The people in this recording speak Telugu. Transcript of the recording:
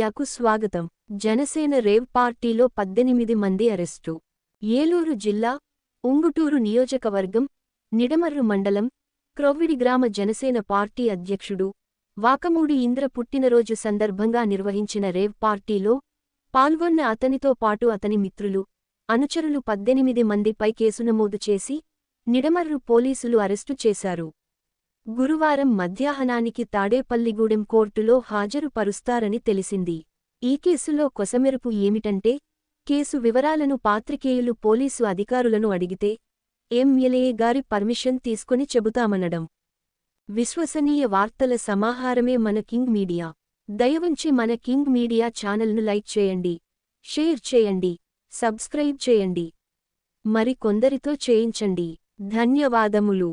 మీడియాకు స్వాగతం. జనసేన రేవ్ పార్టీలో 18 మంది అరెస్టు. ఏలూరు జిల్లా, ఉంగుటూరు నియోజకవర్గం, నిడమర్రు మండలం, క్రొవ్విడి గ్రామ జనసేన పార్టీ అధ్యక్షుడు వాకమూడి ఇంద్ర పుట్టినరోజు సందర్భంగా నిర్వహించిన రేవ్ పార్టీలో పాల్గొన్న అతనితో పాటు అతని మిత్రులు, అనుచరులు 18 మందిపై కేసు నమోదు చేసి, నిడమర్రు పోలీసులు అరెస్టు చేశారు. గురువారం మధ్యాహ్నానికి తాడేపల్లిగూడెం కోర్టులో హాజరు పరుస్తారని తెలిసింది. ఈ కేసులో కొసమెరుపు ఏమిటంటే, కేసు వివరాలను పాత్రికేయులు పోలీసు అధికారులను అడిగితే, ఎమ్మెల్యే గారి పర్మిషన్ తీసుకొని చెబుతామనడం. విశ్వసనీయ వార్తల సమాహారమే మన కింగ్ మీడియా. దయవుంచి మన కింగ్ మీడియా ఛానల్ను లైక్ చేయండి, షేర్ చేయండి, సబ్స్క్రైబ్ చేయండి. మరి కొందరితో చేయించండి. ధన్యవాదములు.